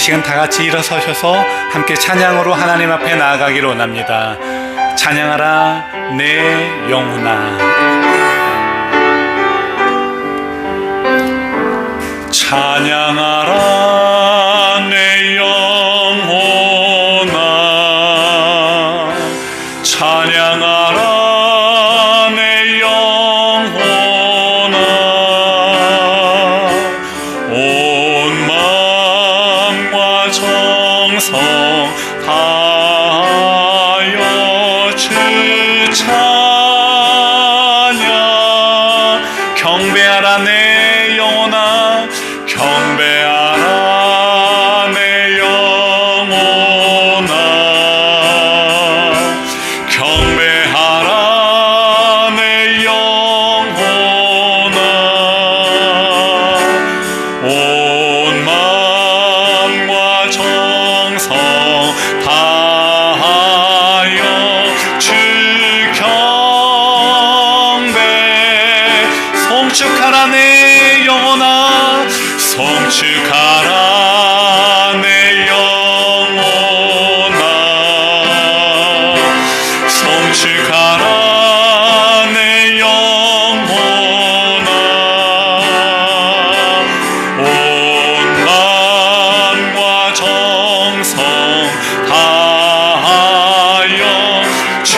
시간 다 같이 일어서셔서 함께 찬양으로 하나님 앞에 나아가기로 원합니다. 찬양하라 내 영혼아. 찬양하라 내 영혼아. 찬양하라 내 영혼아. 온 마음과 정성 다하여 주 찬양. 경배하라 내 영혼아. 경배하라 내 영혼아. 경배하라 내 영혼아. 온 마음과 정성 다하여 주 경배. 송축하라 내 영혼아. 송축하라 내 영혼아. 송축하라 내 영혼아. 온 마음과 정성 다하여 주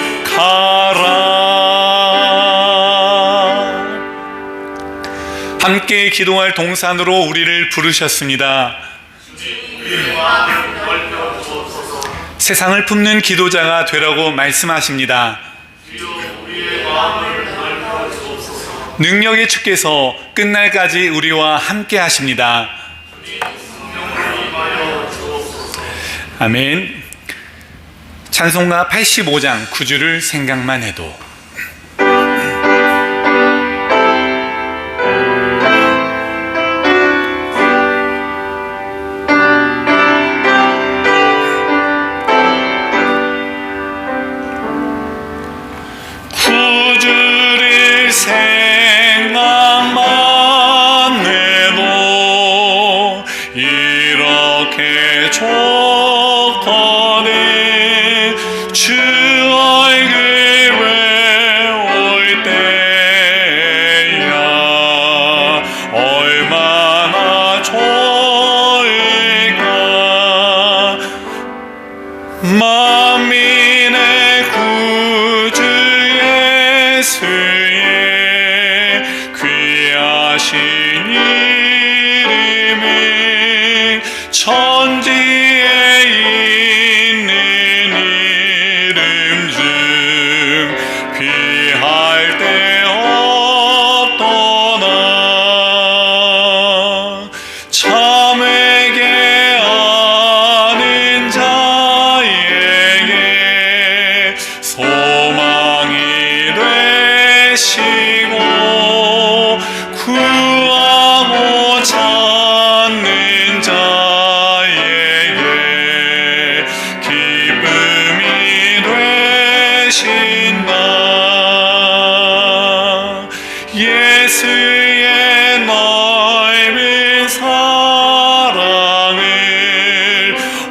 송축하라. 함께 기도할 동산으로 우리를 부르셨습니다. 세상을 품는 기도자가 되라고 말씀하십니다. 능력의 주께서 끝날까지 우리와 함께 하십니다. 아멘. 찬송가 85장 9주를 생각만 해도. 생각만 해도 이렇게 좋거든. 주 얼굴 배울 때야 얼마나 좋을까. 만민의 구주 예수의 귀하신 이름이 천지에 있는 이름 중 비할 데 없도다. 참에게 아는 자에게 소망이 되시고 구하고 찾는 자에게 기쁨이 되신다. 예수의 넓은 사랑을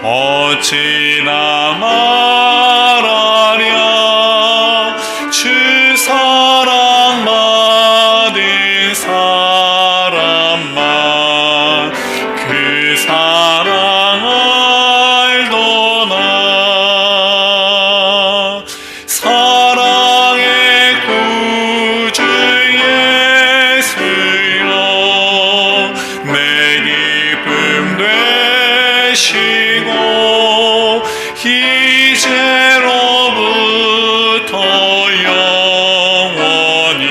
어찌나 말하랴. 주 사랑 받은 사람만 그 사랑 알도다. 사랑의 구주 예수여 내 기쁨 되시고 이제로부터 영원히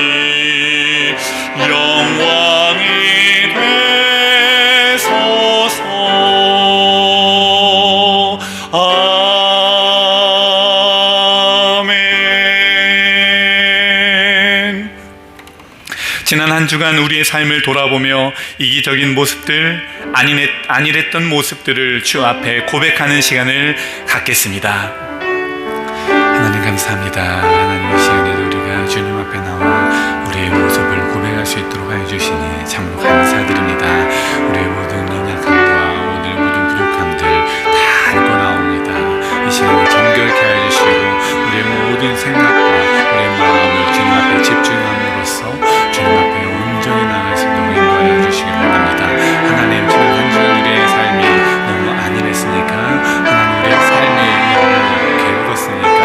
영광이 되소서. 아멘. 지난 한 주간 우리의 삶을 돌아보며 이기적인 모습들, 안일했던 모습들을 주 앞에 고백하는 시간을 갖겠습니다. 하나님 감사합니다. 하나님 이 시간에도 우리가 주님 앞에 나와 우리의 모습을 고백할 거룩할 수 있도록 해주시니 참으로 감사드립니다. 우리의 모든 연약함과 오늘 모든 부족함들 다 알고 나옵니다. 이 시간에 정결케 해주시고 우리의 모든 생각과 우리의 마음을 주님 앞에 집중함으로써 주님 앞에 온전히 나갈 수 있도록 인도하여 주시기 원합니다. 하나님, 지난 한 주간 우리의 삶이 너무 안일했으니까, 하나님 우리의 삶이 너무 게을렀으니까,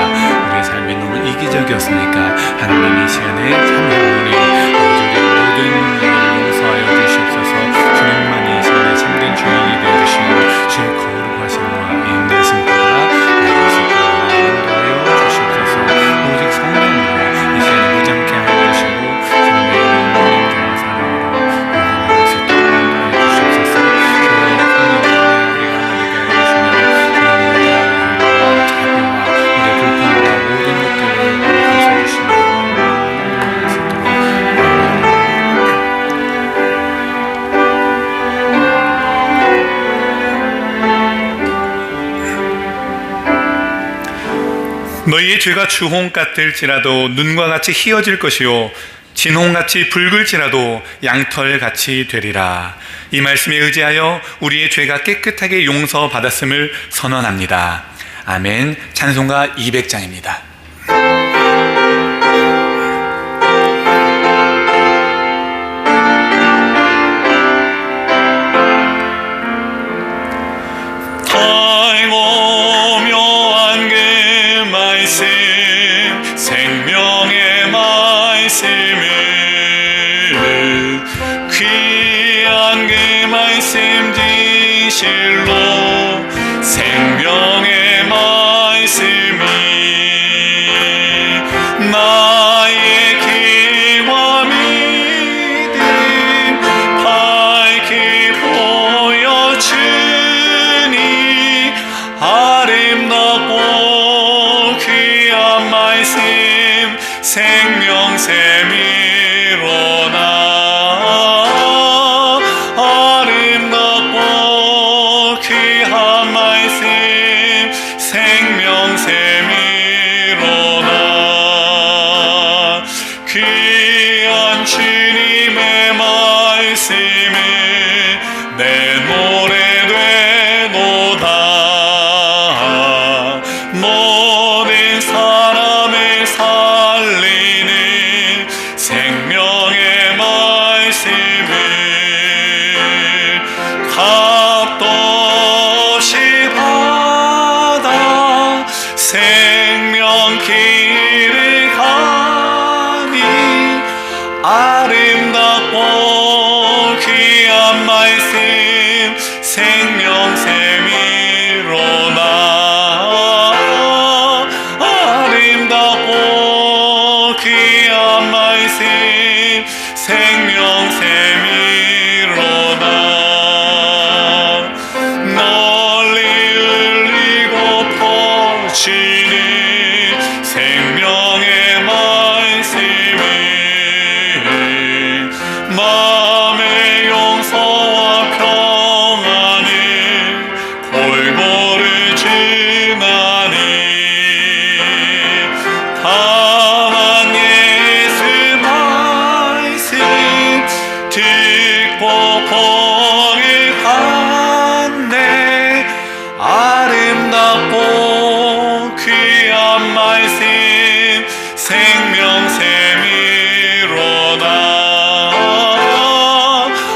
우리의 삶이 너무 이기적이었으니까 하나님 이 시간에 참여하오니 우리의 모든 일을 용서하여 주시옵소서. 주님만이 이 시간에 참된 주인이 되어주시고 주의 거룩하심과 인내심 따라 나갈 수 있도록 인도하여 주시옵소서. 오직 성령으로 이 시간에 무장케 하여 주시고 주님의 영원한 사랑으로 나갈 수 있도록 인도하여 주시옵소서. 주의 성령으로 우리가 하나님께 해주시며 주님의 자비와 우리의 불평과 모든 것들을 감사해주시며 나갈 수 있도록 너희의 죄가 주홍 같을지라도 눈과 같이 희어질 것이요 진홍같이 붉을지라도 양털같이 되리라. 이 말씀에 의지하여 우리의 죄가 깨끗하게 용서받았음을 선언합니다. 아멘. 찬송가 200장입니다. 묘한 그 말씀, 생명의 말씀을, 귀한 그 말씀 진실로, 생명의 말씀이 나의 길과 믿음 밝히 보여주니 아름답고 귀한 말씀 생명샘이로나. 아름답고 귀한 말씀 생명샘이로나. 귀한 주님의 말씀을 내 노래 되노다. 모든 사람을 살리는 생명의 말씀을 값도 없이 받아 생명 길을 가니 아름답고 귀한 말씀 생명샘이로나. 아름답고 귀한 말씀 생명샘이로나. 널리 울리고 퍼지는 생명의 말씀을 마음의 용서와 평안을 골고루 주나니 다만 예수 말씀 듣고 봉행하네. 아름답고 귀한 말씀 생명샘이로나.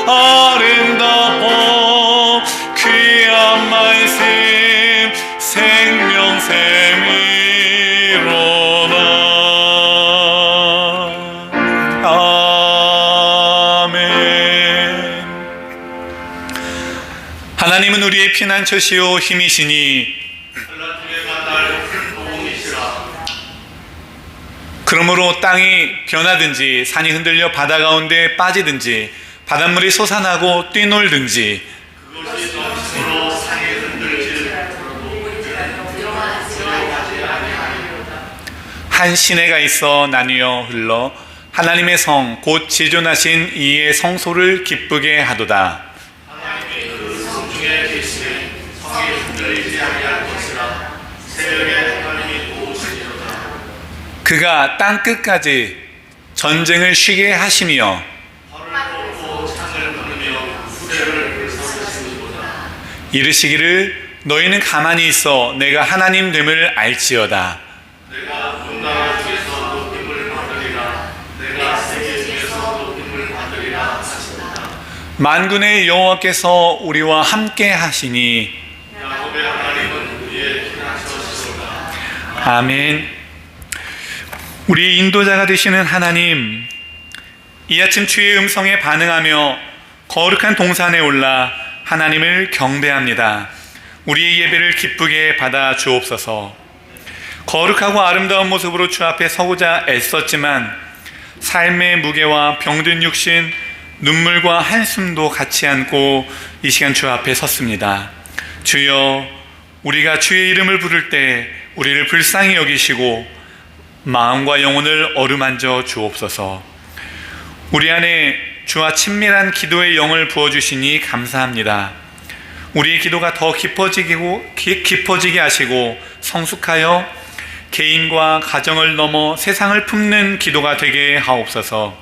아름답고 귀한 말씀 생명샘이로나. 아멘. 하나님은 우리의 피난처시요 힘이시니 그러므로 땅이 변하든지 산이 흔들려 바다 가운데 빠지든지 바닷물이 솟아나고 뛰놀든지 한 시내가 있어 나뉘어 흘러 하나님의 성 곧 지존하신 이의 성소를 기쁘게 하도다. 그가 땅 끝까지 전쟁을 쉬게 하시며 이르시기를 너희는 가만히 있어 내가 하나님 됨을 알지어다. 내가 온나라 중에서 높임을 받으리라. 내가 세계 중에서 높임을 받으리라 하신다. 만군의 여호와께서 우리와 함께 하시니 야곱의 하나님은 우리의 피난처시로다. 아멘. 우리 인도자가 되시는 하나님, 이 아침 주의 음성에 반응하며 거룩한 동산에 올라 하나님을 경배합니다. 우리의 예배를 기쁘게 받아 주옵소서. 거룩하고 아름다운 모습으로 주 앞에 서고자 애썼지만 삶의 무게와 병든 육신, 눈물과 한숨도 같이 안고 이 시간 주 앞에 섰습니다. 주여, 우리가 주의 이름을 부를 때 우리를 불쌍히 여기시고 마음과 영혼을 어루만져 주옵소서. 우리 안에 주와 친밀한 기도의 영을 부어주시니 감사합니다. 우리의 기도가 더 깊어지게 하시고 성숙하여 개인과 가정을 넘어 세상을 품는 기도가 되게 하옵소서.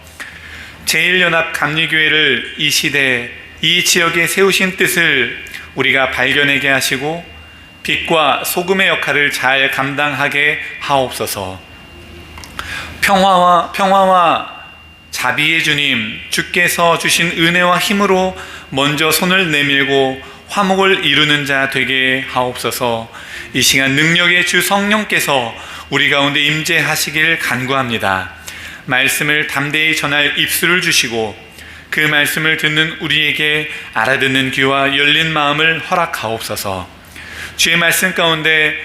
제1연합 감리교회를 이 시대, 이 지역에 세우신 뜻을 우리가 발견하게 하시고 빛과 소금의 역할을 잘 감당하게 하옵소서. 평화와 자비의 주님, 주께서 주신 은혜와 힘으로 먼저 손을 내밀고 화목을 이루는 자 되게 하옵소서. 이 시간 능력의 주 성령께서 우리 가운데 임재하시길 간구합니다. 말씀을 담대히 전할 입술을 주시고 그 말씀을 듣는 우리에게 알아듣는 귀와 열린 마음을 허락하옵소서. 주의 말씀 가운데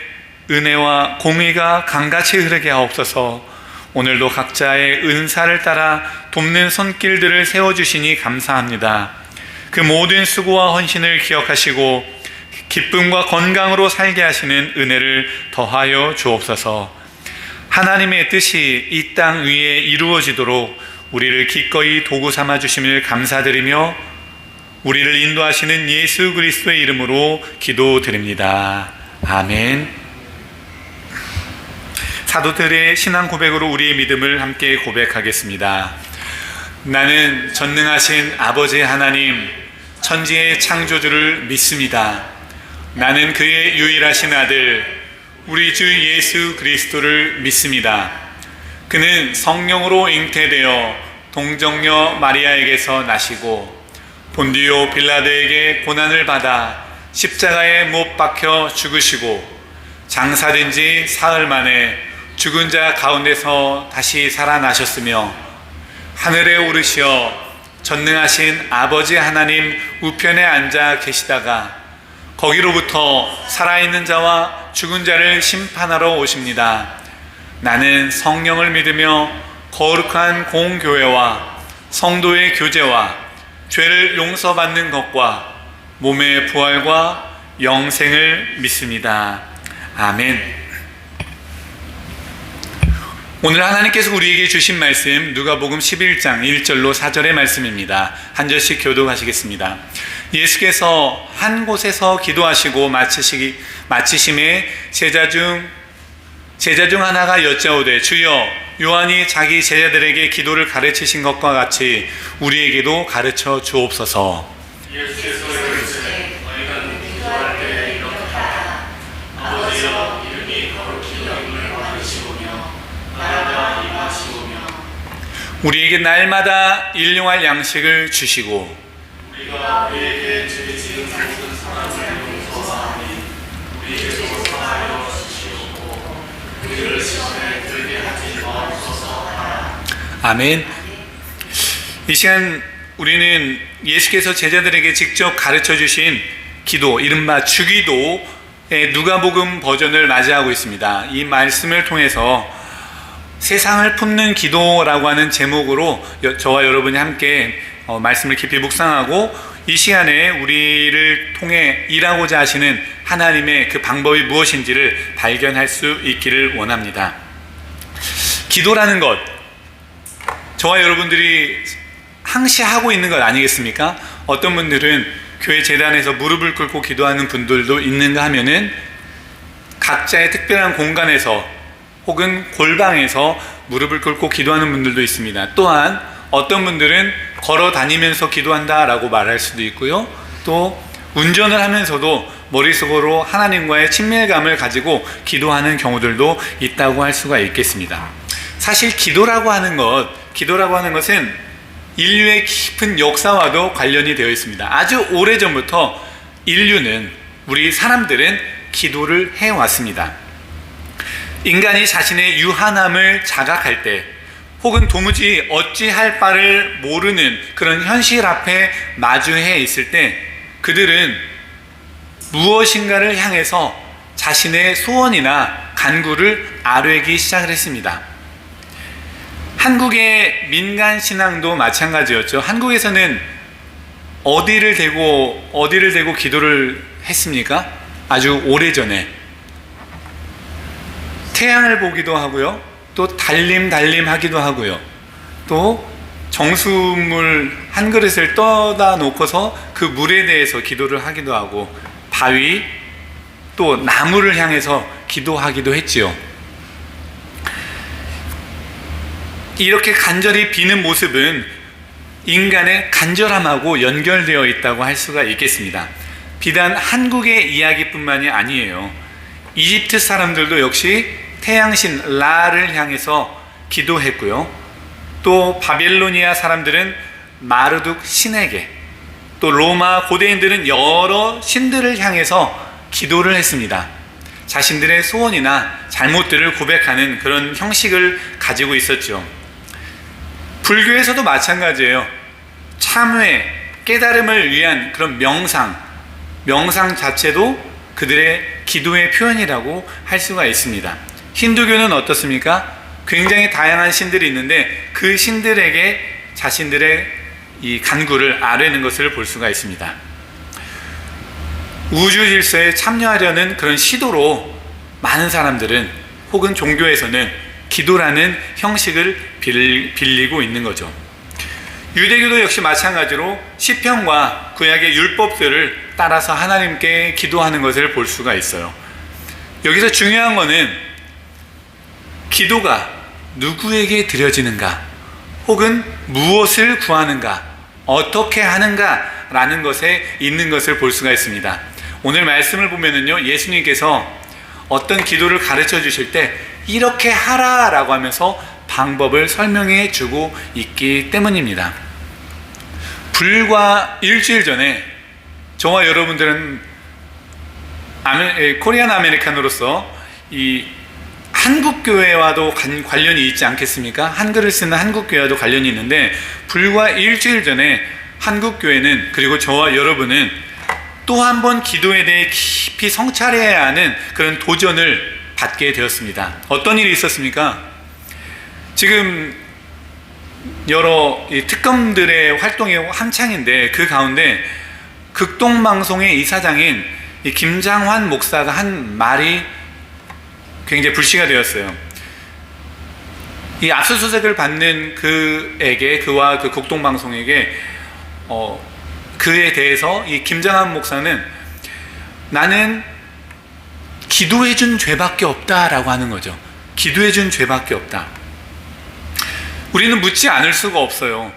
은혜와 공의가 강같이 흐르게 하옵소서. 오늘도 각자의 은사를 따라 돕는 손길들을 세워주시니 감사합니다. 그 모든 수고와 헌신을 기억하시고 기쁨과 건강으로 살게 하시는 은혜를 더하여 주옵소서. 하나님의 뜻이 이 땅 위에 이루어지도록 우리를 기꺼이 도구 삼아 주심을 감사드리며 우리를 인도하시는 예수 그리스도의 이름으로 기도드립니다. 아멘. 사도들의 신앙 고백으로 우리의 믿음을 함께 고백하겠습니다. 나는 전능하신 아버지 하나님, 천지의 창조주를 믿습니다. 나는 그의 유일하신 아들, 우리 주 예수 그리스도를 믿습니다. 그는 성령으로 잉태되어 동정녀 마리아에게서 나시고 본디오 빌라도에게 고난을 받아 십자가에 못 박혀 죽으시고 장사된 지 사흘 만에 죽은 자 가운데서 다시 살아나셨으며 하늘에 오르시어 전능하신 아버지 하나님 우편에 앉아 계시다가 거기로부터 살아있는 자와 죽은 자를 심판하러 오십니다. 나는 성령을 믿으며 거룩한 공교회와 성도의 교제와 죄를 용서받는 것과 몸의 부활과 영생을 믿습니다. 아멘. 오늘 하나님께서 우리에게 주신 말씀 누가복음 11장 1절로 4절의 말씀입니다. 한 절씩 교독하시겠습니다. 예수께서 한 곳에서 기도하시고 마치심에 제자 중 하나가 여짜오되 주여, 요한이 자기 제자들에게 기도를 가르치신 것과 같이 우리에게도 가르쳐 주옵소서. 예수께서 이르시되 너희가 기도할 때 이렇게 하라. 아버지여, 이름이 거룩히 여김을 받으시오며 나라가 임하시오며 우리에게 날마다 일용할 양식을 주시고 우리가 우리에게 죄 지은 모든 사람을 용서하니 우리에게도 사하여 주시옵고 우리를 시험에 들게 하지 마옵소서 하라. 아멘. 이 시간 우리는 예수께서 제자들에게 직접 가르쳐 주신 기도, 이른바 주기도의 누가복음 버전을 맞이하고 있습니다. 이 말씀을 통해서 세상을 품는 기도라고 하는 제목으로 저와 여러분이 함께 말씀을 깊이 묵상하고 이 시간에 우리를 통해 일하고자 하시는 하나님의 그 방법이 무엇인지를 발견할 수 있기를 원합니다. 기도라는 것, 저와 여러분들이 항시 하고 있는 것 아니겠습니까? 어떤 분들은 교회 재단에서 무릎을 꿇고 기도하는 분들도 있는가 하면은 각자의 특별한 공간에서 혹은 골방에서 무릎을 꿇고 기도하는 분들도 있습니다. 또한 어떤 분들은 걸어 다니면서 기도한다라고 말할 수도 있고요. 또 운전을 하면서도 머릿속으로 하나님과의 친밀감을 가지고 기도하는 경우들도 있다고 할 수가 있겠습니다. 사실 기도라고 하는 것은 인류의 깊은 역사와도 관련이 되어 있습니다. 아주 오래전부터 인류는, 우리 사람들은 기도를 해왔습니다. 인간이 자신의 유한함을 자각할 때, 혹은 도무지 어찌할 바를 모르는 그런 현실 앞에 마주해 있을 때, 그들은 무엇인가를 향해서 자신의 소원이나 간구를 아뢰기 시작을 했습니다. 한국의 민간 신앙도 마찬가지였죠. 한국에서는 어디를 대고 기도를 했습니까? 아주 오래전에 태양을 보기도 하고요, 또 달림 하기도 하고요, 또 정수물 한 그릇을 떠다 놓고서 그 물에 대해서 기도를 하기도 하고, 바위, 또 나무를 향해서 기도하기도 했지요. 이렇게 간절히 비는 모습은 인간의 간절함하고 연결되어 있다고 할 수가 있겠습니다. 비단 한국의 이야기뿐만이 아니에요. 이집트 사람들도 역시 태양신 라를 향해서 기도했고요, 또 바빌로니아 사람들은 마르둑 신에게, 또 로마 고대인들은 여러 신들을 향해서 기도를 했습니다. 자신들의 소원이나 잘못들을 고백하는 그런 형식을 가지고 있었죠. 불교에서도 마찬가지예요. 참회, 깨달음을 위한 그런 명상 자체도 그들의 기도의 표현이라고 할 수가 있습니다. 힌두교는 어떻습니까? 굉장히 다양한 신들이 있는데 그 신들에게 자신들의 이 간구를 아뢰는 것을 볼 수가 있습니다. 우주 질서에 참여하려는 그런 시도로 많은 사람들은, 혹은 종교에서는 기도라는 형식을 빌리고 있는 거죠. 유대교도 역시 마찬가지로 시편과 구약의 율법들을 따라서 하나님께 기도하는 것을 볼 수가 있어요. 여기서 중요한 것은 기도가 누구에게 드려지는가, 혹은 무엇을 구하는가, 어떻게 하는가 라는 것에 있는 것을 볼 수가 있습니다. 오늘 말씀을 보면은요, 예수님께서 어떤 기도를 가르쳐 주실 때 이렇게 하라 라고 하면서 방법을 설명해 주고 있기 때문입니다. 불과 일주일 전에 저와 여러분들은 코리안 아메리칸으로서 이 한국교회와도 관련이 있지 않겠습니까? 한글을 쓰는 한국교회와도 관련이 있는데, 불과 일주일 전에 한국교회는, 그리고 저와 여러분은 또 한 번 기도에 대해 깊이 성찰해야 하는 그런 도전을 받게 되었습니다. 어떤 일이 있었습니까? 지금 여러 특검들의 활동이 한창인데, 그 가운데 극동방송의 이사장인 김장환 목사가 한 말이 굉장히 불씨가 되었어요. 이 압수수색을 받는 그와 그 극동방송에게 그에 대해서 이 김장환 목사는 나는 기도해준 죄밖에 없다라고 하는 거죠. 기도해준 죄밖에 없다. 우리는 묻지 않을 수가 없어요.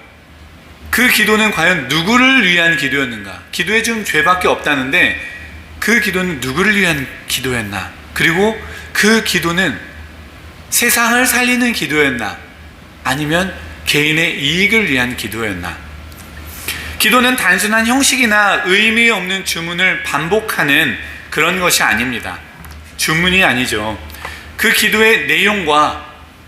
그 기도는 과연 누구를 위한 기도였는가? 기도해준 죄밖에 없다는데 그 기도는 누구를 위한 기도였나? 그리고 그 기도는 세상을 살리는 기도였나? 아니면 개인의 이익을 위한 기도였나? 기도는 단순한 형식이나 의미 없는 주문을 반복하는 그런 것이 아닙니다. 주문이 아니죠. 그 기도의 내용과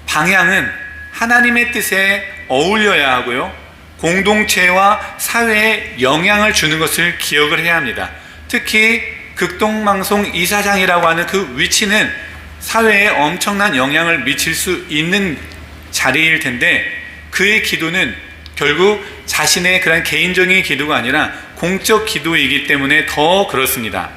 방향은 하나님의 뜻에 어울려야 하고요, 공동체와 사회에 영향을 주는 것을 기억을 해야 합니다. 특히 극동방송 이사장이라고 하는 그 위치는 사회에 엄청난 영향을 미칠 수 있는 자리일 텐데, 그의 기도는 결국 자신의 그런 개인적인 기도가 아니라 공적 기도이기 때문에 더 그렇습니다.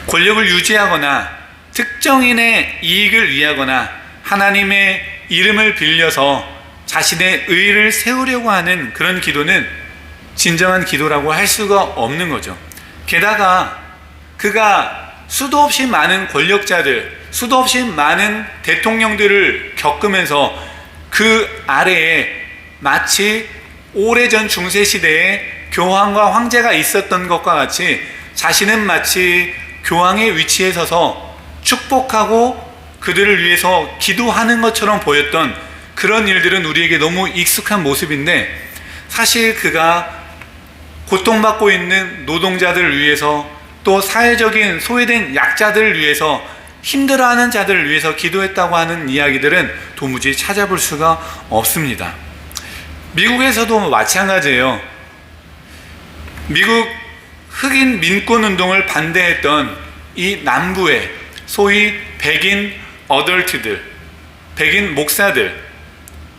권력을 유지하거나 특정인의 이익을 위하거나 하나님의 이름을 빌려서 자신의 의를 세우려고 하는 그런 기도는 진정한 기도라고 할 수가 없는 거죠. 게다가 그가 수도 없이 많은 권력자들, 수도 없이 많은 대통령들을 겪으면서 그 아래에 마치 오래전 중세시대의 교황과 황제가 있었던 것과 같이 자신은 마치 교황의 위치에 서서 축복하고 그들을 위해서 기도하는 것처럼 보였던 그런 일들은 우리에게 너무 익숙한 모습인데, 사실 그가 고통받고 있는 노동자들을 위해서, 또 사회적인 소외된 약자들을 위해서, 힘들어하는 자들을 위해서 기도했다고 하는 이야기들은 도무지 찾아볼 수가 없습니다. 미국에서도 마찬가지예요. 미국 흑인 민권운동을 반대했던 이 남부의 소위 백인 어덜트들, 백인 목사들,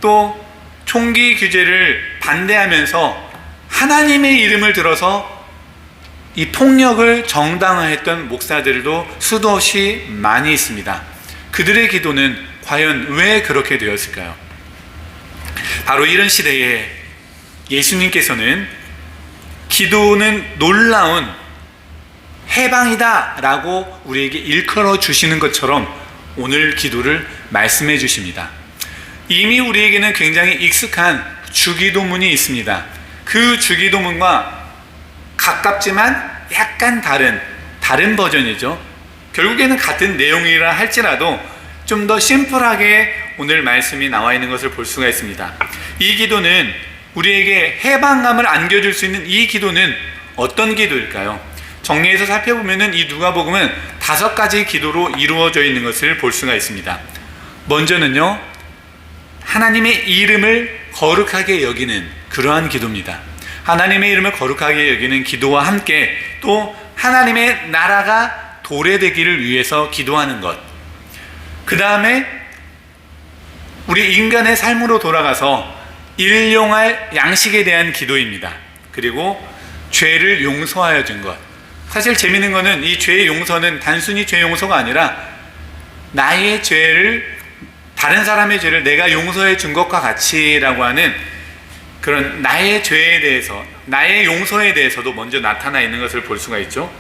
또 총기 규제를 반대하면서 하나님의 이름을 들어서 이 폭력을 정당화했던 목사들도 수도 없이 많이 있습니다. 그들의 기도는 과연 왜 그렇게 되었을까요? 바로 이런 시대에 예수님께서는 기도는 놀라운 해방이다 라고 우리에게 일컬어 주시는 것처럼 오늘 기도를 말씀해 주십니다. 이미 우리에게는 굉장히 익숙한 주기도문이 있습니다. 그 주기도문과 가깝지만 약간 다른 버전이죠. 결국에는 같은 내용이라 할지라도 좀 더 심플하게 오늘 말씀이 나와 있는 것을 볼 수가 있습니다. 이 기도는 우리에게 해방감을 안겨줄 수 있는 이 기도는 어떤 기도일까요? 정리해서 살펴보면 이 누가복음은 5가지 기도로 이루어져 있는 것을 볼 수가 있습니다. 먼저는요, 하나님의 이름을 거룩하게 여기는 그러한 기도입니다. 하나님의 이름을 거룩하게 여기는 기도와 함께 또 하나님의 나라가 도래되기를 위해서 기도하는 것. 그 다음에 우리 인간의 삶으로 돌아가서 일용할 양식에 대한 기도입니다. 그리고 죄를 용서하여 준 것. 사실 재미있는 거는 이 죄의 용서는 단순히 죄 용서가 아니라 나의 죄를, 다른 사람의 죄를 내가 용서해 준 것과 같이라고 하는 그런 나의 죄에 대해서, 나의 용서에 대해서도 먼저 나타나 있는 것을 볼 수가 있죠.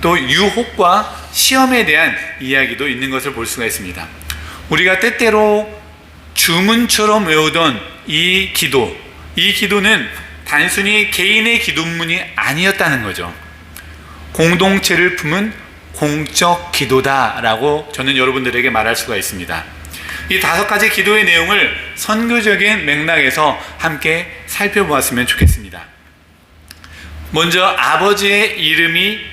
또 유혹과 시험에 대한 이야기도 있는 것을 볼 수가 있습니다. 우리가 때때로 주문처럼 외우던 이 기도는 단순히 개인의 기도문이 아니었다는 거죠. 공동체를 품은 공적 기도다라고 저는 여러분들에게 말할 수가 있습니다. 이 5가지 기도의 내용을 선교적인 맥락에서 함께 살펴보았으면 좋겠습니다. 먼저 아버지의 이름을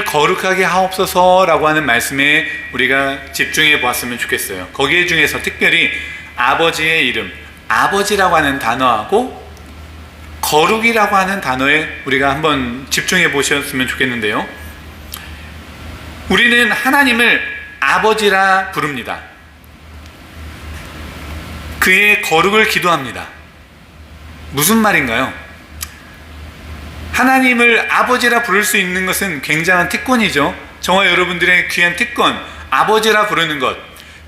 거룩하게 하옵소서라고 하는 말씀에 우리가 집중해 보았으면 좋겠어요. 거기에 중에서 특별히 아버지의 이름, 아버지라고 하는 단어하고 거룩이라고 하는 단어에 우리가 한번 집중해 보셨으면 좋겠는데요. 우리는 하나님을 아버지라 부릅니다. 그의 거룩을 기도합니다. 무슨 말인가요? 하나님을 아버지라 부를 수 있는 것은 굉장한 특권이죠. 저와 여러분들의 귀한 특권, 아버지라 부르는 것.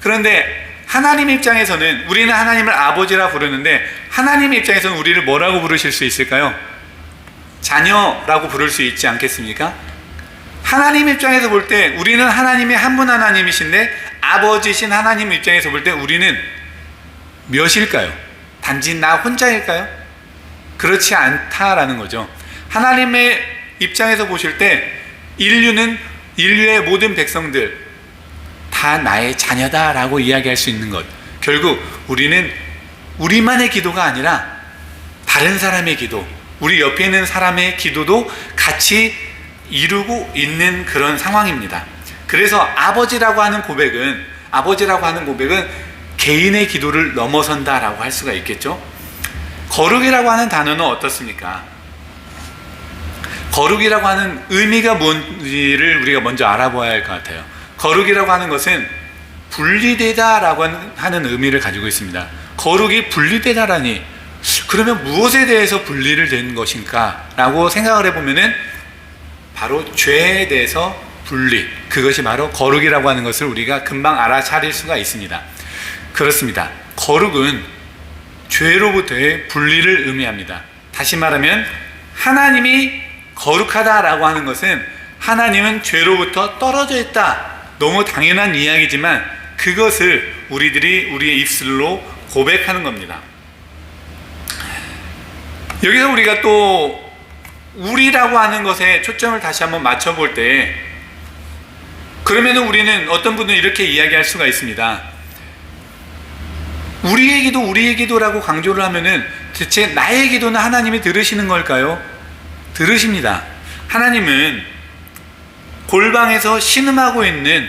그런데 하나님 입장에서는, 우리는 하나님을 아버지라 부르는데 하나님 입장에서는 우리를 뭐라고 부르실 수 있을까요? 자녀라고 부를 수 있지 않겠습니까? 하나님 입장에서 볼 때 우리는 하나님의 한 분 하나님이신데 아버지신 하나님 입장에서 볼 때 우리는 몇일까요? 단지 나 혼자일까요? 그렇지 않다라는 거죠. 하나님의 입장에서 보실 때 인류의 모든 백성들 다 나의 자녀다라고 이야기할 수 있는 것. 결국 우리는 우리만의 기도가 아니라 다른 사람의 기도, 우리 옆에 있는 사람의 기도도 같이 이루고 있는 그런 상황입니다. 그래서 아버지라고 하는 고백은 개인의 기도를 넘어선다라고 할 수가 있겠죠. 거룩이라고 하는 단어는 어떻습니까? 거룩이라고 하는 의미가 뭔지를 우리가 먼저 알아봐야 할 것 같아요. 거룩이라고 하는 것은 분리되다라고 하는 의미를 가지고 있습니다. 거룩이 분리되다라니, 그러면 무엇에 대해서 분리를 된 것인가? 라고 생각을 해보면은 바로 죄에 대해서 분리, 그것이 바로 거룩이라고 하는 것을 우리가 금방 알아차릴 수가 있습니다. 그렇습니다. 거룩은 죄로부터의 분리를 의미합니다. 다시 말하면 하나님이 거룩하다라고 하는 것은 하나님은 죄로부터 떨어져 있다. 너무 당연한 이야기지만 그것을 우리들이 우리의 입술로 고백하는 겁니다. 여기서 우리가 또 우리라고 하는 것에 초점을 다시 한번 맞춰볼 때, 그러면 우리는 어떤 분은 이렇게 이야기할 수가 있습니다. 우리의 기도라고 강조를 하면은 대체 나의 기도는 하나님이 들으시는 걸까요? 들으십니다. 하나님은 골방에서 신음하고 있는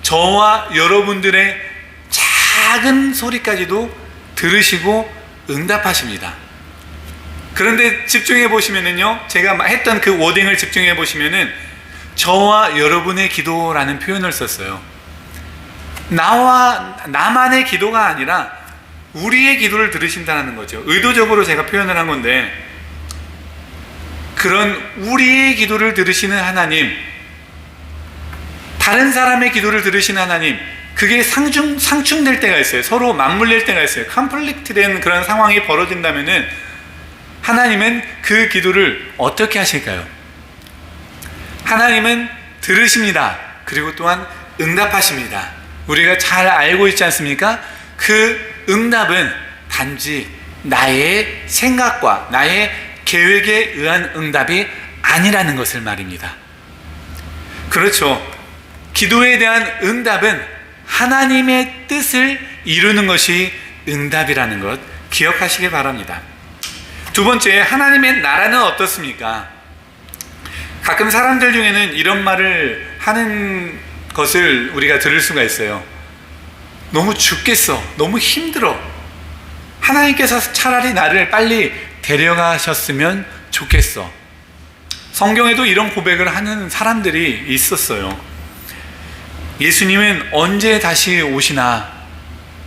저와 여러분들의 작은 소리까지도 들으시고 응답하십니다. 그런데 집중해 보시면은요, 제가 했던 그 워딩을 집중해 보시면은 저와 여러분의 기도라는 표현을 썼어요. 나만의 기도가 아니라 우리의 기도를 들으신다는 거죠. 의도적으로 제가 표현을 한 건데, 그런 우리의 기도를 들으시는 하나님, 다른 사람의 기도를 들으시는 하나님, 그게 상충될 때가 있어요. 서로 맞물릴 때가 있어요. 컨플릭트 된 그런 상황이 벌어진다면은 하나님은 그 기도를 어떻게 하실까요? 하나님은 들으십니다. 그리고 또한 응답하십니다. 우리가 잘 알고 있지 않습니까? 그 응답은 단지 나의 생각과 나의 계획에 의한 응답이 아니라는 것을 말입니다. 그렇죠. 기도에 대한 응답은 하나님의 뜻을 이루는 것이 응답이라는 것 기억하시기 바랍니다. 두 번째, 하나님의 나라는 어떻습니까? 가끔 사람들 중에는 이런 말을 하는 것을 우리가 들을 수가 있어요. 너무 죽겠어. 너무 힘들어. 하나님께서 차라리 나를 빨리 데려가셨으면 좋겠어. 성경에도 이런 고백을 하는 사람들이 있었어요. 예수님은 언제 다시 오시나?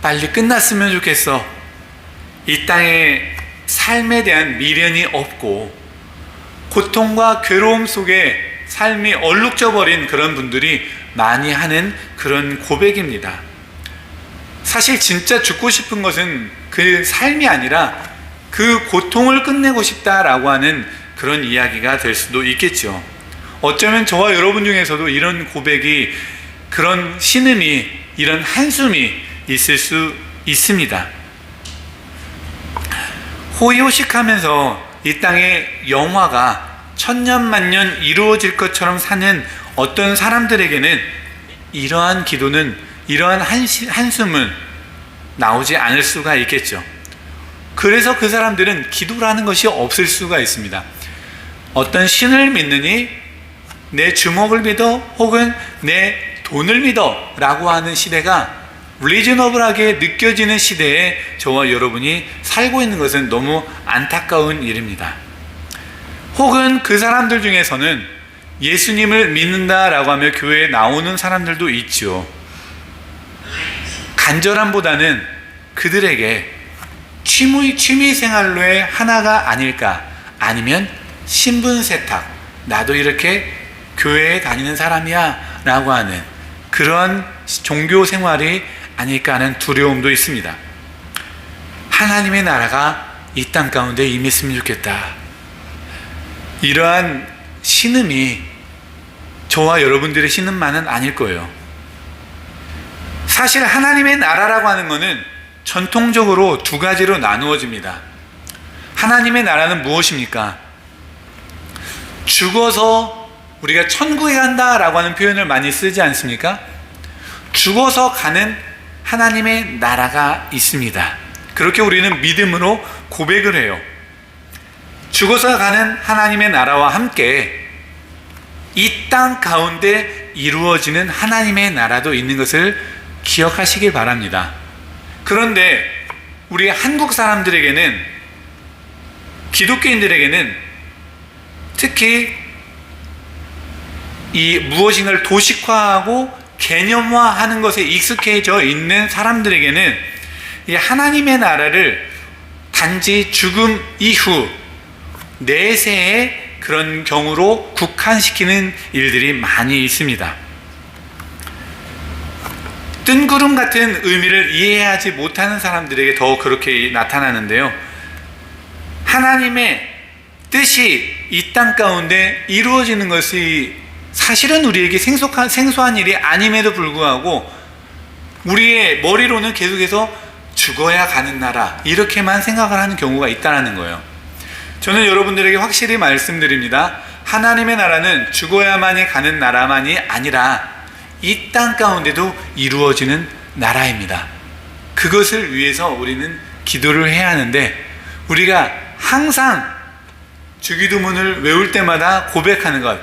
빨리 끝났으면 좋겠어. 이 땅에 삶에 대한 미련이 없고 고통과 괴로움 속에 삶이 얼룩져 버린 그런 분들이 많이 하는 그런 고백입니다. 사실 진짜 죽고 싶은 것은 그 삶이 아니라 그 고통을 끝내고 싶다라고 하는 그런 이야기가 될 수도 있겠죠. 어쩌면 저와 여러분 중에서도 이런 고백이, 그런 신음이, 이런 한숨이 있을 수 있습니다. 호의호식하면서 이 땅의 영화가 천년만년 이루어질 것처럼 사는 어떤 사람들에게는 이러한 기도는, 이러한 한숨은 나오지 않을 수가 있겠죠. 그래서 그 사람들은 기도라는 것이 없을 수가 있습니다. 어떤 신을 믿느니 내 주먹을 믿어 혹은 내 돈을 믿어 라고 하는 시대가 리즈너블하게 느껴지는 시대에 저와 여러분이 살고 있는 것은 너무 안타까운 일입니다. 혹은 그 사람들 중에서는 예수님을 믿는다라고 하며 교회에 나오는 사람들도 있죠. 간절함보다는 그들에게 취미 생활로의 하나가 아닐까, 아니면 신분 세탁, 나도 이렇게 교회에 다니는 사람이야 라고 하는 그런 종교 생활이 아닐까 하는 두려움도 있습니다. 하나님의 나라가 이 땅 가운데 임했으면 좋겠다. 이러한 신음이 저와 여러분들의 신음만은 아닐 거예요. 사실 하나님의 나라라고 하는 것은 전통적으로 두 가지로 나누어집니다. 하나님의 나라는 무엇입니까? 죽어서 우리가 천국에 간다라고 하는 표현을 많이 쓰지 않습니까? 죽어서 가는 하나님의 나라가 있습니다. 그렇게 우리는 믿음으로 고백을 해요. 죽어서 가는 하나님의 나라와 함께 이 땅 가운데 이루어지는 하나님의 나라도 있는 것을 기억하시길 바랍니다. 그런데 우리 한국 사람들에게는, 기독교인들에게는 특히 이 무엇인가를 도식화하고 개념화하는 것에 익숙해져 있는 사람들에게는 이 하나님의 나라를 단지 죽음 이후 내세의 그런 경우로 국한시키는 일들이 많이 있습니다. 뜬구름 같은 의미를 이해하지 못하는 사람들에게 더 그렇게 나타나는데요. 하나님의 뜻이 이 땅 가운데 이루어지는 것이 사실은 우리에게 생소한 일이 아님에도 불구하고 우리의 머리로는 계속해서 죽어야 가는 나라, 이렇게만 생각을 하는 경우가 있다는 거예요. 저는 여러분들에게 확실히 말씀드립니다. 하나님의 나라는 죽어야만이 가는 나라만이 아니라 이 땅 가운데도 이루어지는 나라입니다. 그것을 위해서 우리는 기도를 해야 하는데, 우리가 항상 주기도문을 외울 때마다 고백하는 것,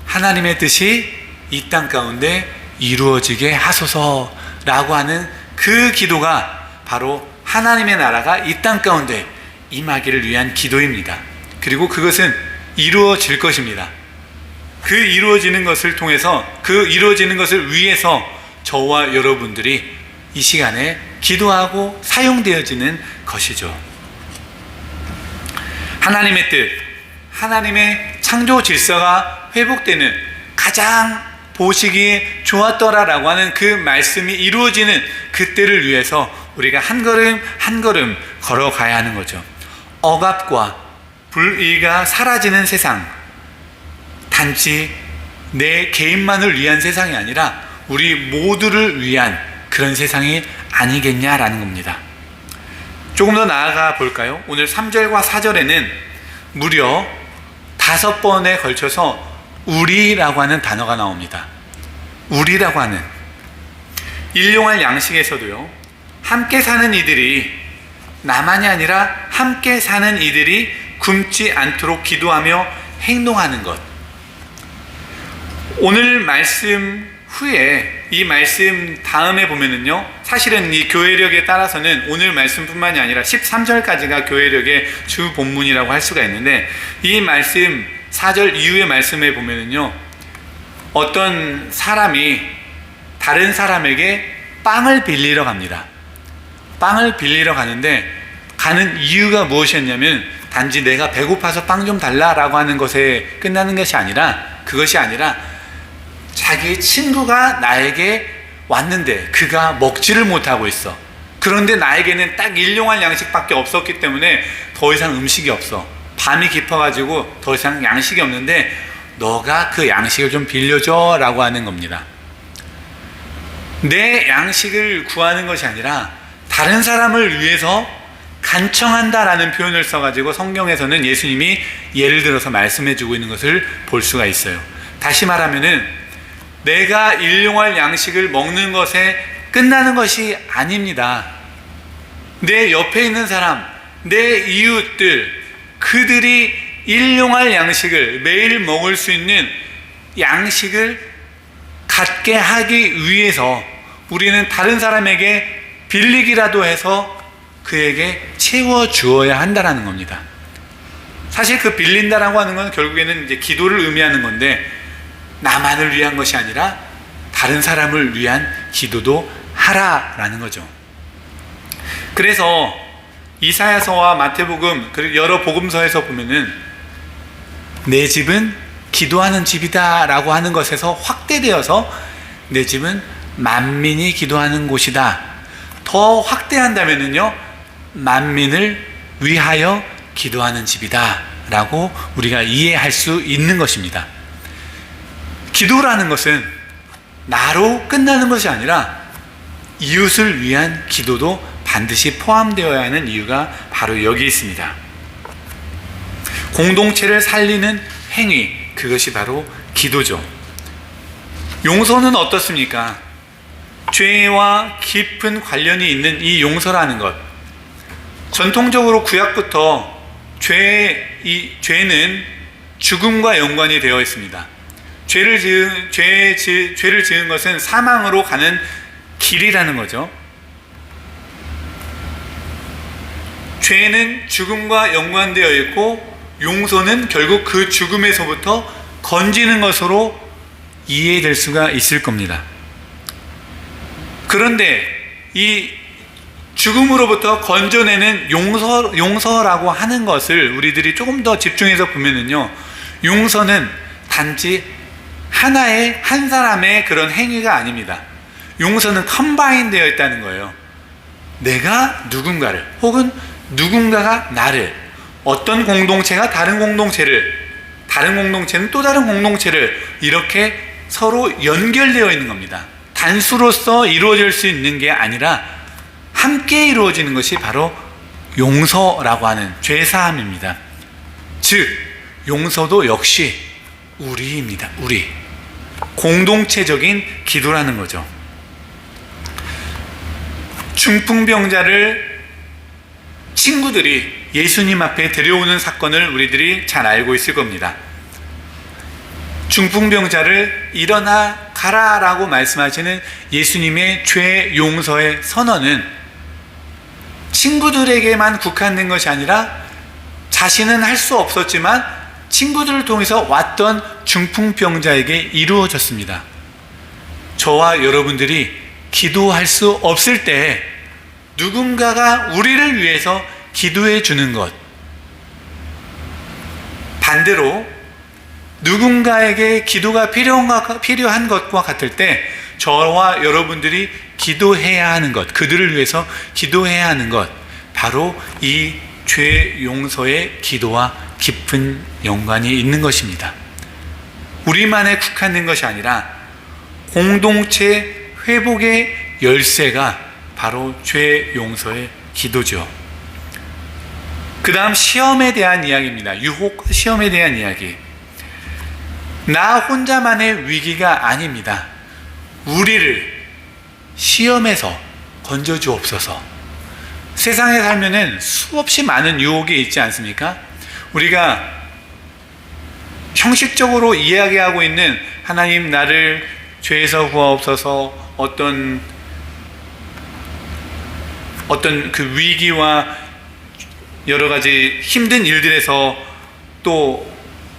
하나님의 뜻이 이 땅 가운데 이루어지게 하소서라고 하는 그 기도가 바로 하나님의 나라가 이 땅 가운데 임하기를 위한 기도입니다. 그리고 그것은 이루어질 것입니다. 그 이루어지는 것을 통해서, 그 이루어지는 것을 위해서 저와 여러분들이 이 시간에 기도하고 사용되어지는 것이죠. 하나님의 뜻, 하나님의 창조 질서가 회복되는, 가장 보시기에 좋았더라라고 하는 그 말씀이 이루어지는 그때를 위해서 우리가 한 걸음 한 걸음 걸어가야 하는 거죠. 억압과 불의가 사라지는 세상, 단지 내 개인만을 위한 세상이 아니라 우리 모두를 위한 그런 세상이 아니겠냐라는 겁니다. 조금 더 나아가 볼까요? 오늘 3절과 4절에는 무려 5번에 걸쳐서 우리라고 하는 단어가 나옵니다. 우리라고 하는, 일용할 양식에서도요, 함께 사는 이들이, 나만이 아니라 함께 사는 이들이 굶지 않도록 기도하며 행동하는 것. 오늘 말씀 후에, 이 말씀 다음에 보면은요, 사실은 이 교회력에 따라서는 오늘 말씀뿐만이 아니라 13절까지가 교회력의 주 본문이라고 할 수가 있는데, 이 말씀 4절 이후의 말씀에 보면은요, 어떤 사람이 다른 사람에게 빵을 빌리러 갑니다. 빵을 빌리러 가는데, 가는 이유가 무엇이었냐면 단지 내가 배고파서 빵 좀 달라라고 하는 것에 끝나는 것이 아니라, 그것이 아니라 자기 친구가 나에게 왔는데 그가 먹지를 못하고 있어. 그런데 나에게는 딱 일용할 양식밖에 없었기 때문에 더 이상 음식이 없어. 밤이 깊어가지고 더 이상 양식이 없는데 너가 그 양식을 좀 빌려줘 라고 하는 겁니다. 내 양식을 구하는 것이 아니라 다른 사람을 위해서 간청한다라는 표현을 써가지고 성경에서는 예수님이 예를 들어서 말씀해주고 있는 것을 볼 수가 있어요. 다시 말하면은 내가 일용할 양식을 먹는 것에 끝나는 것이 아닙니다. 내 옆에 있는 사람, 내 이웃들, 그들이 일용할 양식을, 매일 먹을 수 있는 양식을 갖게 하기 위해서 우리는 다른 사람에게 빌리기라도 해서 그에게 채워주어야 한다는 겁니다. 사실 그 빌린다라고 하는 건 결국에는 이제 기도를 의미하는 건데, 나만을 위한 것이 아니라 다른 사람을 위한 기도도 하라라는 거죠. 그래서 이사야서와 마태복음, 그리고 여러 복음서에서 보면은 내 집은 기도하는 집이다 라고 하는 것에서 확대되어서 내 집은 만민이 기도하는 곳이다. 더 확대한다면은요, 만민을 위하여 기도하는 집이다 라고 우리가 이해할 수 있는 것입니다. 기도라는 것은 나로 끝나는 것이 아니라 이웃을 위한 기도도 반드시 포함되어야 하는 이유가 바로 여기 있습니다. 공동체를 살리는 행위, 그것이 바로 기도죠. 용서는 어떻습니까? 죄와 깊은 관련이 있는 이 용서라는 것, 전통적으로 구약부터 죄는 죽음과 연관이 되어 있습니다. 죄를 지은 것은 사망으로 가는 길이라는 거죠. 죄는 죽음과 연관되어 있고, 용서는 결국 그 죽음에서부터 건지는 것으로 이해될 수가 있을 겁니다. 그런데 이 죽음으로부터 건져내는 용서라고 하는 것을 우리들이 조금 더 집중해서 보면은요, 용서는 단지 한 사람의 그런 행위가 아닙니다. 용서는 컴바인 되어 있다는 거예요. 내가 누군가를, 혹은 누군가가 나를, 어떤 공동체가 다른 공동체를, 다른 공동체는 또 다른 공동체를, 이렇게 서로 연결되어 있는 겁니다. 단수로서 이루어질 수 있는 게 아니라 함께 이루어지는 것이 바로 용서라고 하는 죄사함입니다. 즉 용서도 역시 우리입니다. 우리 공동체적인 기도라는 거죠. 중풍병자를 친구들이 예수님 앞에 데려오는 사건을 우리들이 잘 알고 있을 겁니다. 중풍병자를 일어나 가라 라고 말씀하시는 예수님의 죄 용서의 선언은 친구들에게만 국한된 것이 아니라 자신은 할 수 없었지만 친구들을 통해서 왔던 중풍병자에게 이루어졌습니다. 저와 여러분들이 기도할 수 없을 때 누군가가 우리를 위해서 기도해 주는 것, 반대로 누군가에게 기도가 필요한 것과 같을 때 저와 여러분들이 기도해야 하는 것, 그들을 위해서 기도해야 하는 것, 바로 이 죄 용서의 기도와 깊은 연관이 있는 것입니다. 우리만에 국한된 것이 아니라 공동체 회복의 열쇠가 바로 죄 용서의 기도죠. 그 다음 시험에 대한 이야기입니다. 유혹과 시험에 대한 이야기. 나 혼자만의 위기가 아닙니다. 우리를 시험에서 건져주옵소서. 세상에 살면은 수없이 많은 유혹이 있지 않습니까? 우리가 형식적으로 이야기하고 있는 하나님 나를 죄에서 구하옵소서, 어떤 그 위기와 여러 가지 힘든 일들에서 또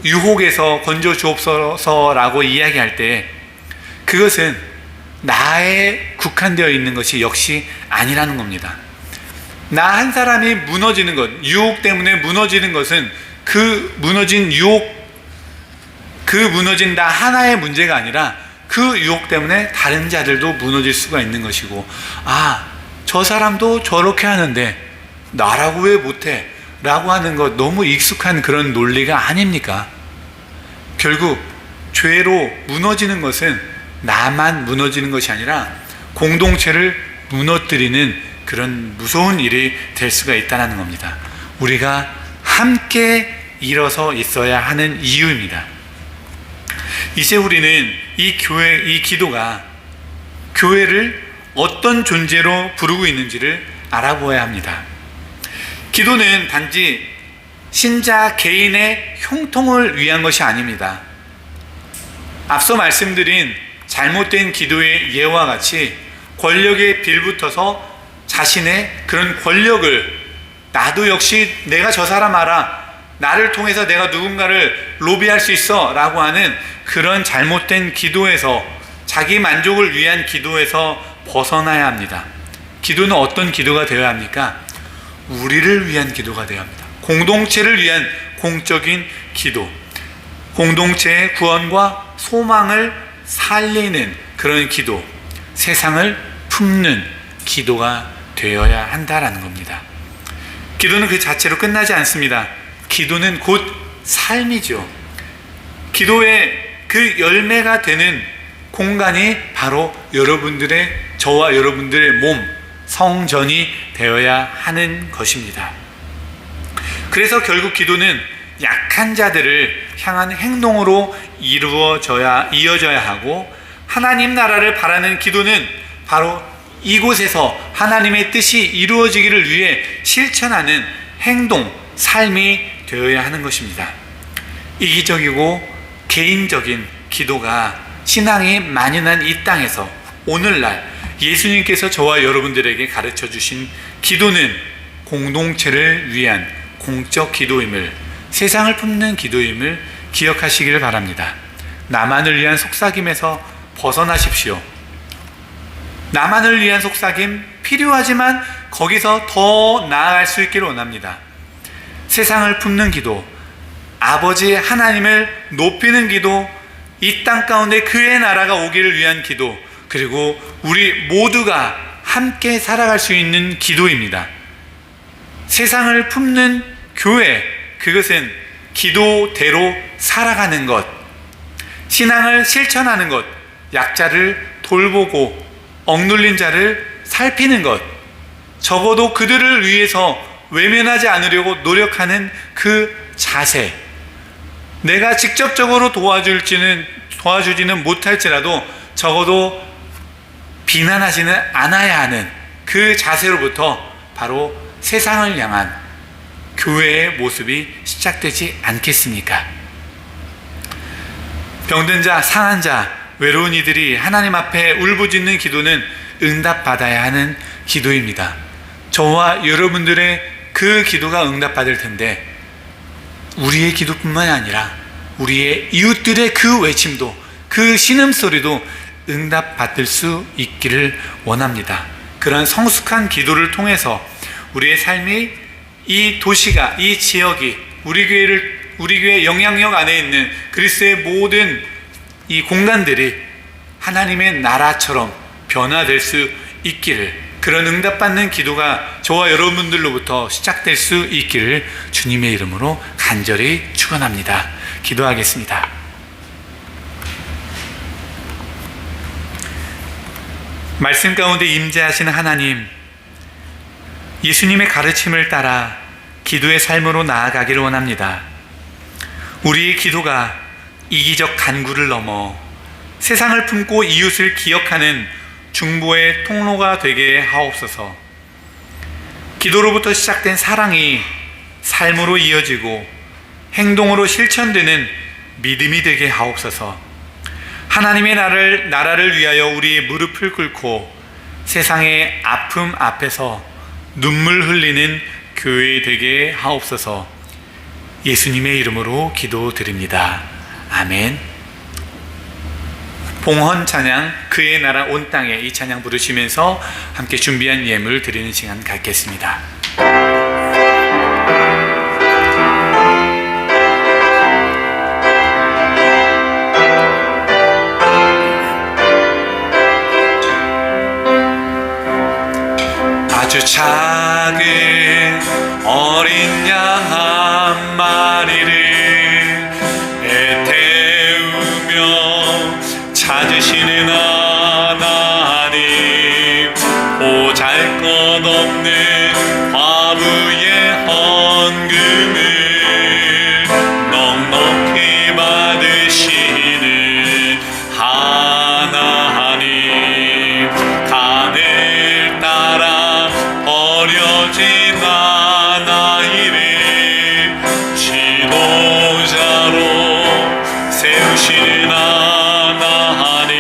유혹에서 건져 주옵소서라고 이야기할 때 그것은 나에 국한되어 있는 것이 역시 아니라는 겁니다. 나 한 사람이 무너지는 것, 유혹 때문에 무너지는 것은 그 무너진 나 하나의 문제가 아니라 그 유혹 때문에 다른 자들도 무너질 수가 있는 것이고, 저 사람도 저렇게 하는데 나라고 왜 못해? 라고 하는 것, 너무 익숙한 그런 논리가 아닙니까? 결국 죄로 무너지는 것은 나만 무너지는 것이 아니라 공동체를 무너뜨리는 그런 무서운 일이 될 수가 있다는 겁니다. 우리가 함께 일어서 있어야 하는 이유입니다. 이제 우리는 이 기도가 교회를 어떤 존재로 부르고 있는지를 알아보아야 합니다. 기도는 단지 신자 개인의 형통을 위한 것이 아닙니다. 앞서 말씀드린 잘못된 기도의 예와 같이 권력에 빌붙어서 자신의 그런 권력을, 나도 역시 내가 저 사람 알아, 나를 통해서 내가 누군가를 로비할 수 있어 라고 하는 그런 잘못된 기도에서, 자기 만족을 위한 기도에서 벗어나야 합니다. 기도는 어떤 기도가 되어야 합니까? 우리를 위한 기도가 되어야 합니다. 공동체를 위한 공적인 기도, 공동체의 구원과 소망을 살리는 그런 기도, 세상을 품는 기도가 되어야 한다라는 겁니다. 기도는 그 자체로 끝나지 않습니다. 기도는 곧 삶이죠. 기도의 그 열매가 되는 공간이 바로 저와 여러분들의 몸, 성전이 되어야 하는 것입니다. 그래서 결국 기도는 약한 자들을 향한 행동으로 이어져야 하고, 하나님 나라를 바라는 기도는 바로 이곳에서 하나님의 뜻이 이루어지기를 위해 실천하는 행동, 삶이 되어야 하는 것입니다. 이기적이고 개인적인 기도가 신앙이 만연한 이 땅에서 오늘날 예수님께서 저와 여러분들에게 가르쳐 주신 기도는 공동체를 위한 공적 기도임을, 세상을 품는 기도임을 기억하시기를 바랍니다. 나만을 위한 속삭임에서 벗어나십시오. 나만을 위한 속삭임 필요하지만 거기서 더 나아갈 수 있기를 원합니다. 세상을 품는 기도, 아버지 하나님을 높이는 기도, 이 땅 가운데 그의 나라가 오기를 위한 기도, 그리고 우리 모두가 함께 살아갈 수 있는 기도입니다. 세상을 품는 교회, 그것은 기도대로 살아가는 것, 신앙을 실천하는 것, 약자를 돌보고 억눌린 자를 살피는 것, 적어도 그들을 위해서 외면하지 않으려고 노력하는 그 자세, 내가 직접적으로 도와주지는 못할지라도 적어도 비난하지는 않아야 하는 그 자세로부터 바로 세상을 향한 교회의 모습이 시작되지 않겠습니까? 병든 자, 상한 자, 외로운 이들이 하나님 앞에 울부짖는 기도는 응답받아야 하는 기도입니다. 저와 여러분들의 그 기도가 응답받을 텐데, 우리의 기도뿐만 아니라 우리의 이웃들의 그 외침도, 그 신음소리도 응답받을 수 있기를 원합니다. 그러한 성숙한 기도를 통해서 우리의 삶이, 이 도시가, 이 지역이, 우리 교회 영향력 안에 있는 그리스도의 모든 이 공간들이 하나님의 나라처럼 변화될 수 있기를, 그런 응답받는 기도가 저와 여러분들로부터 시작될 수 있기를 주님의 이름으로 간절히 축원합니다. 기도하겠습니다. 말씀 가운데 임재하시는 하나님, 예수님의 가르침을 따라 기도의 삶으로 나아가기를 원합니다. 우리의 기도가 이기적 간구를 넘어 세상을 품고 이웃을 기억하는 중보의 통로가 되게 하옵소서. 기도로부터 시작된 사랑이 삶으로 이어지고 행동으로 실천되는 믿음이 되게 하옵소서. 하나님의 나라를 위하여 우리의 무릎을 꿇고 세상의 아픔 앞에서 눈물 흘리는 교회 되게 하옵소서. 예수님의 이름으로 기도드립니다. 아멘. 봉헌 찬양, 그의 나라 온 땅에, 이 찬양 부르시면서 함께 준비한 예물 드리는 시간 갖겠습니다. 아주 작은 어린 양 한 마리를 애태우며 찾으시는 하나님, 보잘것없는 과부의 헌금을 넉넉히 받으시는 하나님, 간을 따라 버려진 아이를 지도자로 세우시는 하나님,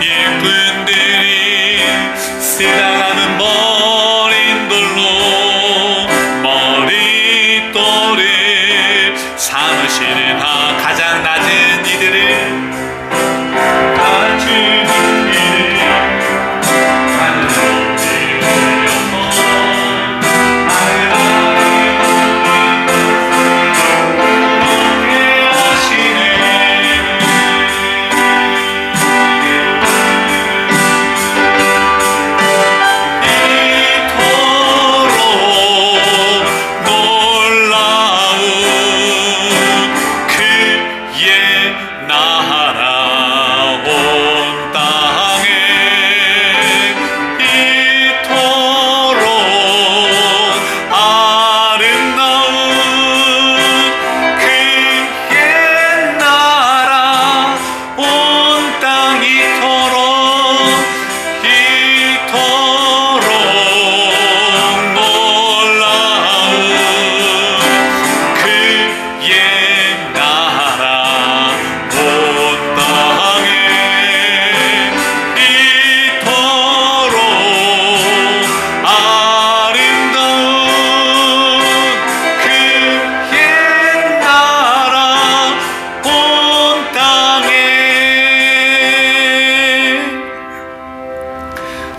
일꾼들이 쓰다가는 버린 돌로 머릿돌을 삼으시는 가장 낮은 이들을 낮은 이들을 하늘로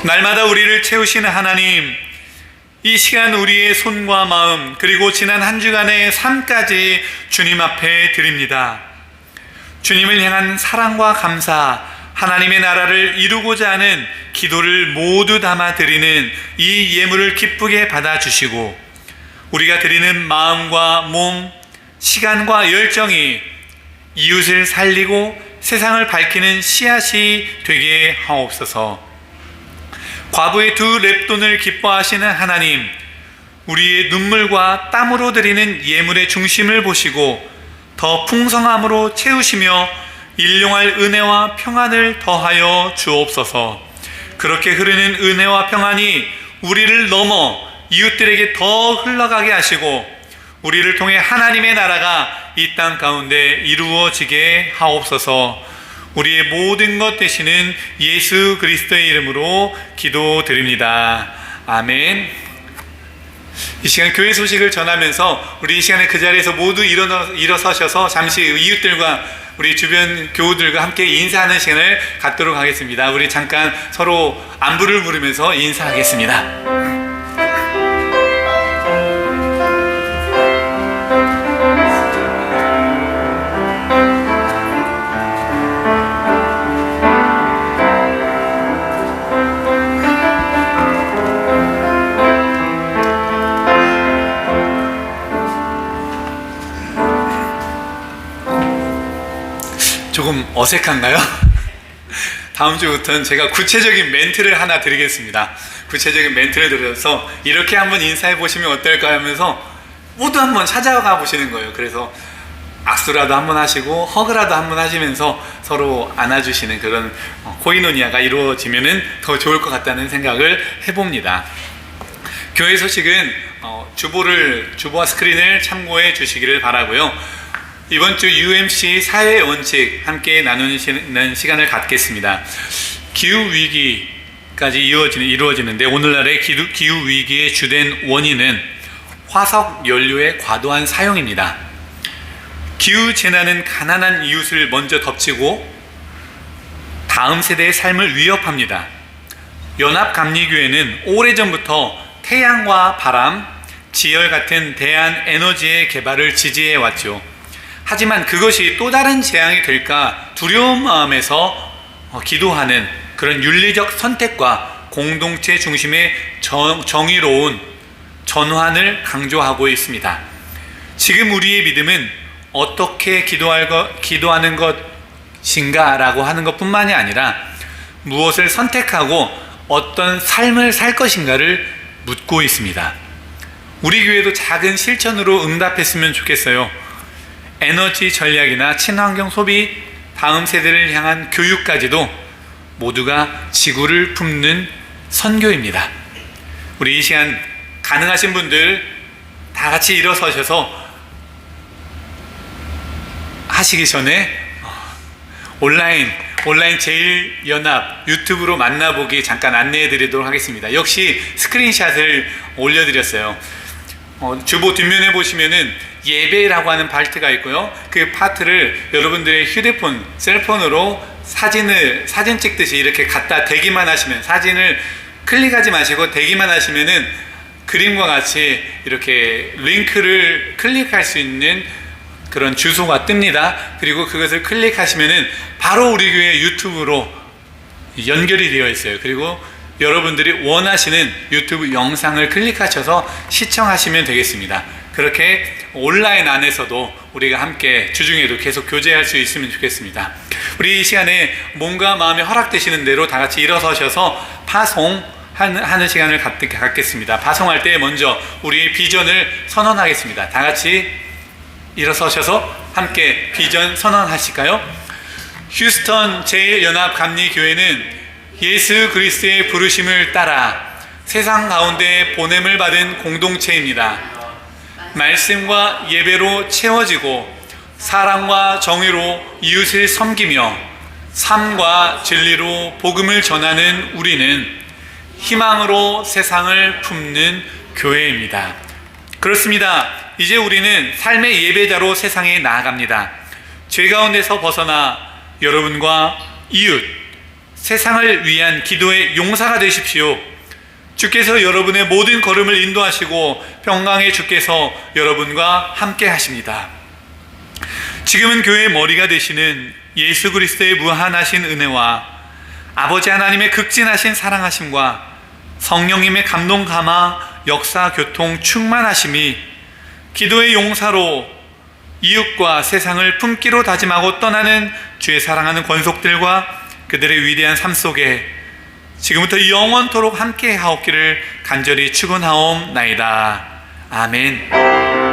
날마다 우리를 채우시는 하나님, 이 시간 우리의 손과 마음, 그리고 지난 한 주간의 삶까지 주님 앞에 드립니다. 주님을 향한 사랑과 감사, 하나님의 나라를 이루고자 하는 기도를 모두 담아 드리는 이 예물을 기쁘게 받아주시고, 우리가 드리는 마음과 몸, 시간과 열정이 이웃을 살리고 세상을 밝히는 씨앗이 되게 하옵소서. 과부의 2 렙돈을 기뻐하시는 하나님, 우리의 눈물과 땀으로 드리는 예물의 중심을 보시고 더 풍성함으로 채우시며 일용할 은혜와 평안을 더하여 주옵소서. 그렇게 흐르는 은혜와 평안이 우리를 넘어 이웃들에게 더 흘러가게 하시고 우리를 통해 하나님의 나라가 이 땅 가운데 이루어지게 하옵소서. 우리의 모든 것 되시는 예수 그리스도의 이름으로 기도드립니다. 아멘. 이 시간 교회 소식을 전하면서 우리 이 시간에 그 자리에서 모두 일어서셔서 잠시 이웃들과 우리 주변 교우들과 함께 인사하는 시간을 갖도록 하겠습니다. 우리 잠깐 서로 안부를 물으면서 인사하겠습니다. 조금 어색한가요? 다음 주부터는 제가 구체적인 멘트를 하나 드리겠습니다. 구체적인 멘트를 드려서 이렇게 한번 인사해 보시면 어떨까 하면서 모두 한번 찾아가 보시는 거예요. 그래서 악수라도 한번 하시고 허그라도 한번 하시면서 서로 안아주시는 그런 코이노니아가 이루어지면 더 좋을 것 같다는 생각을 해봅니다. 교회 소식은 주보와 스크린을 참고해 주시기를 바라고요. 이번 주 UMC 사회 원칙 함께 나누는 시간을 갖겠습니다. 기후위기까지 이루어지는데 오늘날의 기후위기의 주된 원인은 화석 연료의 과도한 사용입니다. 기후재난은 가난한 이웃을 먼저 덮치고 다음 세대의 삶을 위협합니다. 연합감리교회는 오래전부터 태양과 바람, 지열 같은 대안 에너지의 개발을 지지해왔죠. 하지만 그것이 또 다른 재앙이 될까 두려운 마음에서 기도하는 그런 윤리적 선택과 공동체 중심의 정의로운 전환을 강조하고 있습니다. 지금 우리의 믿음은 어떻게 기도하는 것인가 라고 하는 것뿐만이 아니라 무엇을 선택하고 어떤 삶을 살 것인가를 묻고 있습니다. 우리 교회도 작은 실천으로 응답했으면 좋겠어요. 에너지 전략이나 친환경 소비, 다음 세대를 향한 교육까지도 모두가 지구를 품는 선교입니다. 우리 이 시간 가능하신 분들 다 같이 일어서셔서 하시기 전에 온라인 제일연합 유튜브로 만나보기 잠깐 안내해 드리도록 하겠습니다. 역시 스크린샷을 올려드렸어요. 주보 뒷면에 보시면은 예배라고 하는 파트가 있고요. 그 파트를 여러분들의 휴대폰, 셀폰으로 사진 찍듯이 이렇게 갖다 대기만 하시면, 사진을 클릭하지 마시고 대기만 하시면은 그림과 같이 이렇게 링크를 클릭할 수 있는 그런 주소가 뜹니다. 그리고 그것을 클릭하시면은 바로 우리 교회 유튜브로 연결이 되어 있어요. 그리고 여러분들이 원하시는 유튜브 영상을 클릭하셔서 시청하시면 되겠습니다. 그렇게 온라인 안에서도 우리가 함께 주중에도 계속 교제할 수 있으면 좋겠습니다. 우리 이 시간에 몸과 마음이 허락되시는 대로 다 같이 일어서셔서 파송하는 시간을 갖겠습니다. 파송할 때 먼저 우리의 비전을 선언하겠습니다. 다 같이 일어서셔서 함께 비전 선언하실까요? 휴스턴 제일연합감리교회는 예수 그리스도의 부르심을 따라 세상 가운데 보냄을 받은 공동체입니다. 말씀과 예배로 채워지고 사랑과 정의로 이웃을 섬기며 삶과 진리로 복음을 전하는 우리는 희망으로 세상을 품는 교회입니다. 그렇습니다. 이제 우리는 삶의 예배자로 세상에 나아갑니다. 죄 가운데서 벗어나 여러분과 이웃, 세상을 위한 기도의 용사가 되십시오. 주께서 여러분의 모든 걸음을 인도하시고 평강의 주께서 여러분과 함께 하십니다. 지금은 교회의 머리가 되시는 예수 그리스도의 무한하신 은혜와 아버지 하나님의 극진하신 사랑하심과 성령님의 감동 감화 역사 교통 충만하심이 기도의 용사로 이웃과 세상을 품기로 다짐하고 떠나는 주의 사랑하는 권속들과 그들의 위대한 삶 속에 지금부터 영원토록 함께 하옵기를 간절히 축원하옵나이다. 아멘.